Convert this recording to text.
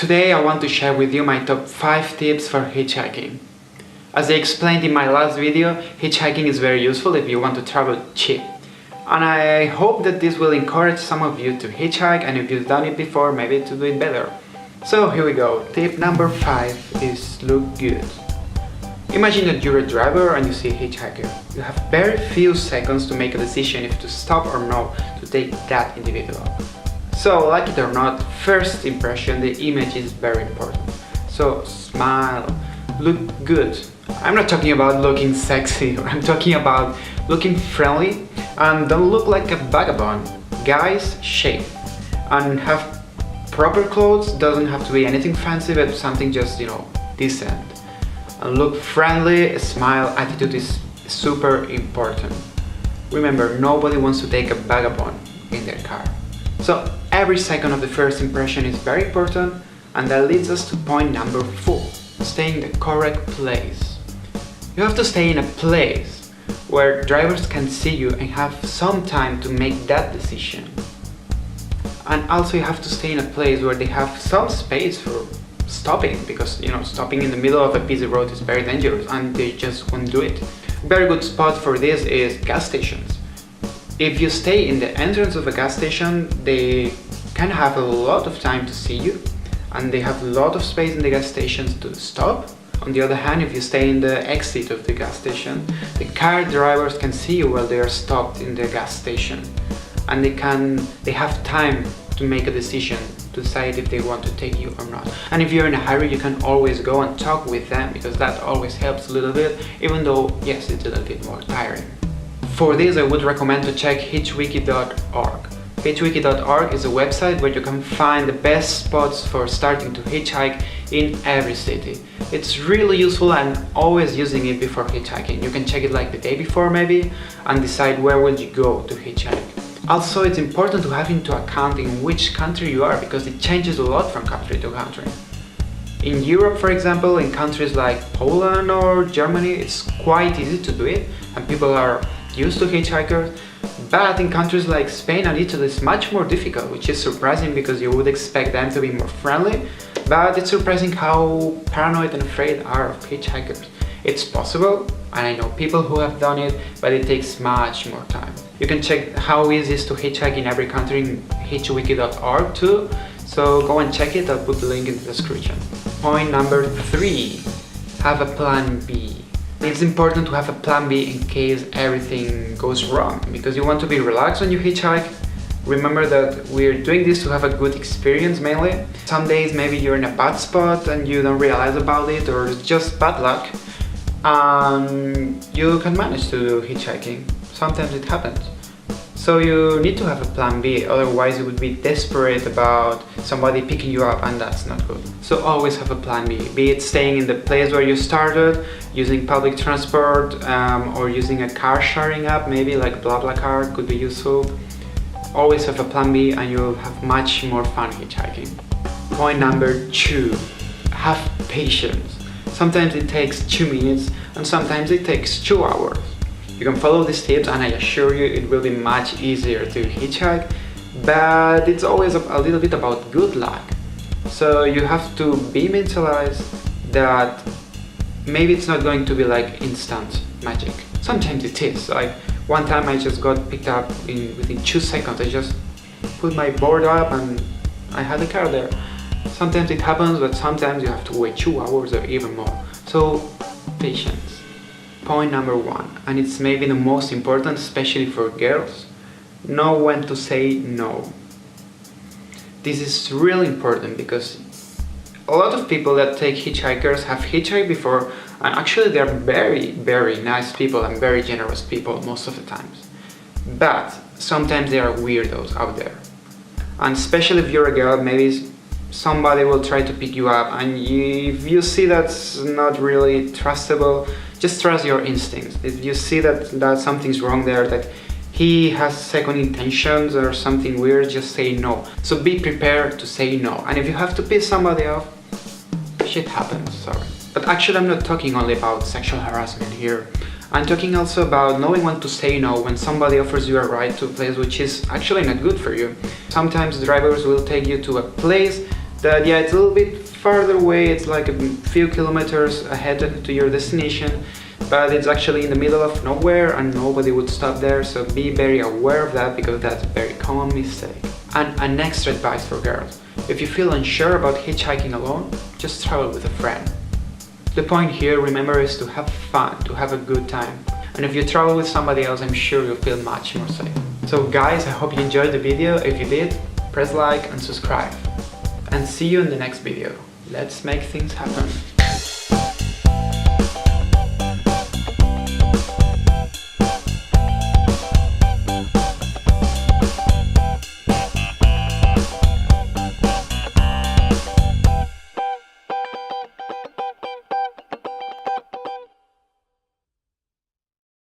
Today I want to share with you my top 5 tips for hitchhiking. As I explained in my last video, hitchhiking is very useful if you want to travel cheap. And I hope that this will encourage some of you to hitchhike, and if you've done it before, maybe to do it better. So here we go. Tip number 5 is look good. Imagine that you're a driver and you see a hitchhiker. You have very few seconds to make a decision if to stop or no to take that individual. So, like it or not, first impression, the image is very important. So, smile, look good. I'm not talking about looking sexy, I'm talking about looking friendly, and don't look like a vagabond. Guys, shave and have proper clothes. Doesn't have to be anything fancy, but something just, decent. And look friendly, smile, attitude is super important. Remember, nobody wants to take a vagabond in their car. So every second of the first impression is very important, and that leads us to point number 4, stay in the correct place. You have to stay in a place where drivers can see you and have some time to make that decision. And also you have to stay in a place where they have some space for stopping, because stopping in the middle of a busy road is very dangerous and they just won't do it. Very good spot for this is gas stations. If you stay in the entrance of a gas station, they can have a lot of time to see you, and they have a lot of space in the gas stations to stop. On the other hand, if you stay in the exit of the gas station, the car drivers can see you while they are stopped in the gas station, and they have time to make a decision to decide if they want to take you or not. And if you're in a hurry, you can always go and talk with them, because that always helps a little bit, even though yes, it's a little bit more tiring. For this, I would recommend to check hitchwiki.org. Hitchwiki.org is a website where you can find the best spots for starting to hitchhike in every city. It's really useful, and always using it before hitchhiking. You can check it like the day before maybe and decide where will you go to hitchhike. Also, it's important to have into account in which country you are, because it changes a lot from country to country. In Europe, for example, in countries like Poland or Germany, it's quite easy to do it and people are used to hitchhikers. But in countries like Spain and Italy, it's much more difficult, which is surprising because you would expect them to be more friendly, but it's surprising how paranoid and afraid are of hitchhikers. It's possible, and I know people who have done it, but it takes much more time. You can check how easy it is to hitchhike in every country in hitchwiki.org too, so go and check it. I'll put the link in the description. Point number 3, have a plan B. It's important to have a plan B in case everything goes wrong, because you want to be relaxed when you hitchhike. Remember that we're doing this to have a good experience mainly. Some days maybe you're in a bad spot and you don't realize about it, or it's just bad luck, and you can manage to do hitchhiking. Sometimes it happens. So you need to have a plan B, otherwise you would be desperate about somebody picking you up, and that's not good. So always have a plan B, be it staying in the place where you started, using public transport, or using a car sharing app, maybe like BlaBlaCar could be useful. Always have a plan B and you'll have much more fun hitchhiking. Point number 2, have patience. Sometimes it takes 2 minutes and sometimes it takes 2 hours. You can follow these tips and I assure you it will be much easier to hitchhike, but it's always a little bit about good luck. So you have to be mentalized that maybe it's not going to be like instant magic. Sometimes it is. Like one time I just got picked up within 2 seconds. I just put my board up and I had a car there. Sometimes it happens, but sometimes you have to wait 2 hours or even more. So patience. Point number 1, and it's maybe the most important, especially for girls, know when to say no. This is really important because a lot of people that take hitchhikers have hitchhiked before, and actually they're very, very nice people and very generous people most of the times. But sometimes there are weirdos out there. And especially if you're a girl, maybe somebody will try to pick you up, and if you see that's not really trustable, just trust your instincts. If you see that something's wrong there, that he has second intentions or something weird, just say no. So be prepared to say no. And if you have to piss somebody off, shit happens, sorry. But actually I'm not talking only about sexual harassment here. I'm talking also about knowing when to say no when somebody offers you a ride to a place which is actually not good for you. Sometimes drivers will take you to a place That, yeah, it's a little bit farther away, it's like a few kilometers ahead to your destination, but it's actually in the middle of nowhere and nobody would stop there, so be very aware of that because that's a very common mistake. And an extra advice for girls: if you feel unsure about hitchhiking alone, just travel with a friend. The point here, remember, is to have fun, to have a good time. And if you travel with somebody else, I'm sure you'll feel much more safe. So guys, I hope you enjoyed the video. If you did, press like and subscribe. And see you in the next video. Let's make things happen.